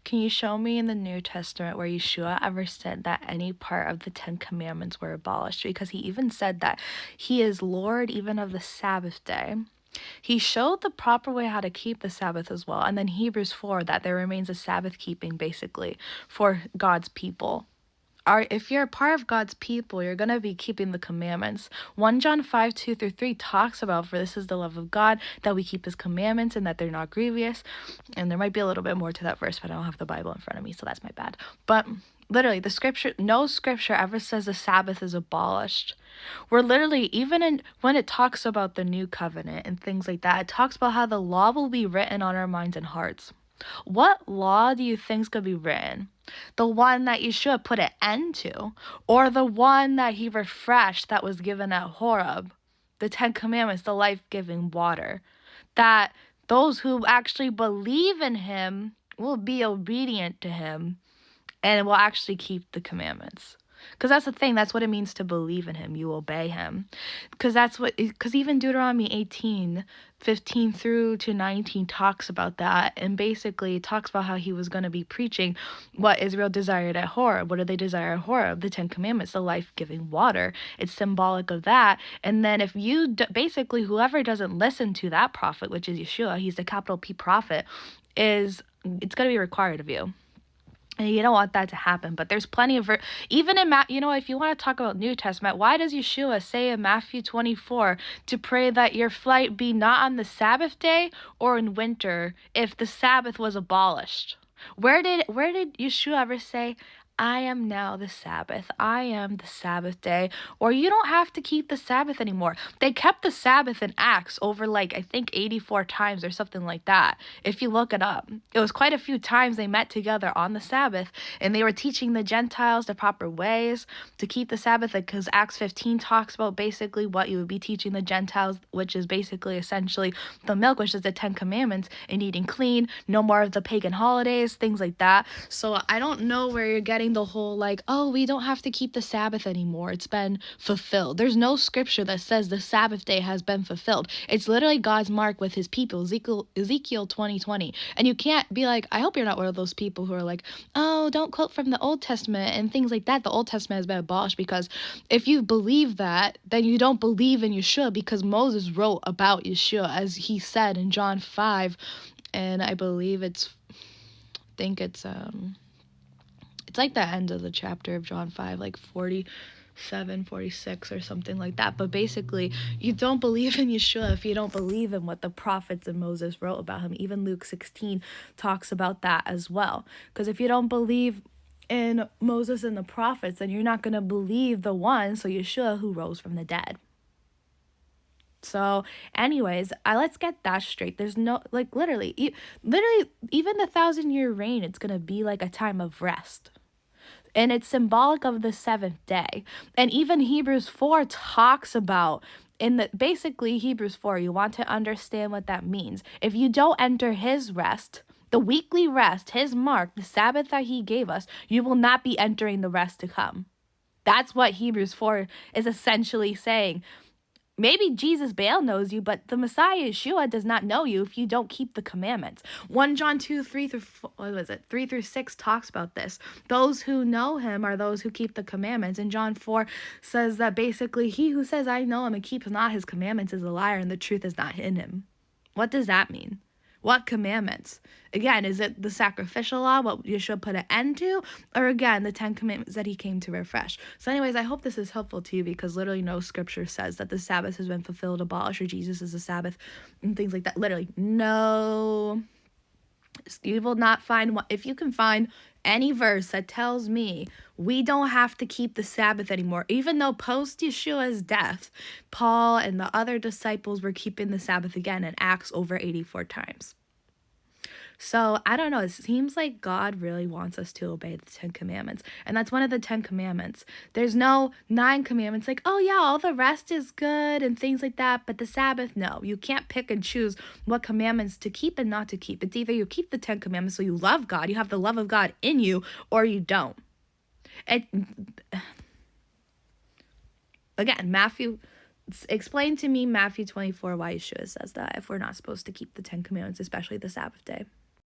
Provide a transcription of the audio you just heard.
Can you show me in the New Testament where Yeshua ever said that any part of the Ten Commandments were abolished? Because he even said that he is Lord even of the Sabbath day. He showed the proper way how to keep the Sabbath as well. And then Hebrews 4, that there remains a Sabbath keeping basically for God's people. If you're a part of God's people, you're going to be keeping the commandments. 1 John 5, 2 through 3 talks about, for this is the love of God, that we keep his commandments and that they're not grievous. And there might be a little bit more to that verse, but I don't have the Bible in front of me, so that's my bad. But literally, no scripture ever says the Sabbath is abolished. We're literally, even when it talks about the new covenant and things like that, it talks about how the law will be written on our minds and hearts. What law do you think's gonna be written? The one that Yeshua put an end to, or the one that he refreshed that was given at Horeb, the Ten Commandments, the life-giving water, that those who actually believe in him will be obedient to him and will actually keep the commandments. Because that's the thing. That's what it means to believe in him. You obey him. Because even Deuteronomy 18, 15 through to 19 talks about that. And basically it talks about how he was going to be preaching what Israel desired at Horeb. What did they desire at Horeb? The Ten Commandments, the life-giving water. It's symbolic of that. And then if you, basically whoever doesn't listen to that prophet, which is Yeshua, he's the capital P prophet, it's going to be required of you. And you don't want that to happen, but there's plenty of, even in, if you want to talk about New Testament, why does Yeshua say in Matthew 24 to pray that your flight be not on the Sabbath day or in winter if the Sabbath was abolished? Where did Yeshua ever say, I am now the Sabbath. I am the Sabbath day. Or you don't have to keep the Sabbath anymore. They kept the Sabbath in Acts over I think 84 times or something like that. If you look it up, it was quite a few times they met together on the Sabbath and they were teaching the Gentiles the proper ways to keep the Sabbath, because Acts 15 talks about basically what you would be teaching the Gentiles, which is basically essentially the milk, which is the 10 Commandments, and eating clean, no more of the pagan holidays, things like that. So I don't know where you're getting the whole we don't have to keep the Sabbath anymore. It's been fulfilled. There's no scripture that says the Sabbath day has been fulfilled. It's literally God's mark with his people, Ezekiel 20:20. And you can't be I hope you're not one of those people who are oh, don't quote from the Old Testament and things like that. The Old Testament has been abolished, because if you believe that, then you don't believe in Yeshua, because Moses wrote about Yeshua, as he said in John 5, and I believe it's the end of the chapter of John 5, 47, 46 or something like that. But basically, you don't believe in Yeshua if you don't believe in what the prophets and Moses wrote about him. Even Luke 16 talks about that as well. Because if you don't believe in Moses and the prophets, then you're not going to believe the one, so Yeshua, who rose from the dead. So anyways, let's get that straight. There's no, literally, even the 1,000-year reign, it's going to be a time of rest. And it's symbolic of the seventh day. And even Hebrews 4 talks about, basically Hebrews 4, you want to understand what that means. If you don't enter his rest, the weekly rest, his mark, the Sabbath that he gave us, you will not be entering the rest to come. That's what Hebrews 4 is essentially saying. Maybe Jesus Baal knows you, but the Messiah Yeshua does not know you if you don't keep the commandments. 1 John 2, 3 through 6 talks about this. Those who know him are those who keep the commandments. And John 4 says that basically he who says, I know him and keeps not his commandments is a liar, and the truth is not in him. What does that mean? What commandments? Again, is it the sacrificial law, what Yeshua put an end to? Or again, the 10 commandments that he came to refresh? So anyways, I hope this is helpful to you, because literally no scripture says that the Sabbath has been fulfilled, abolished, or Jesus is the Sabbath, and things like that. Literally, no. You will not find one. If you can find any verse that tells me we don't have to keep the Sabbath anymore, even though post Yeshua's death, Paul and the other disciples were keeping the Sabbath again in Acts over 84 times. So I don't know. It seems like God really wants us to obey the 10 commandments. And that's one of the 10 commandments. There's no 9 commandments oh yeah, all the rest is good and things like that. But the Sabbath, no. You can't pick and choose what commandments to keep and not to keep. It's either you keep the 10 commandments so you love God, you have the love of God in you, or you don't. Again, explain to me Matthew 24 why Yeshua says that if we're not supposed to keep the 10 commandments, especially the Sabbath day.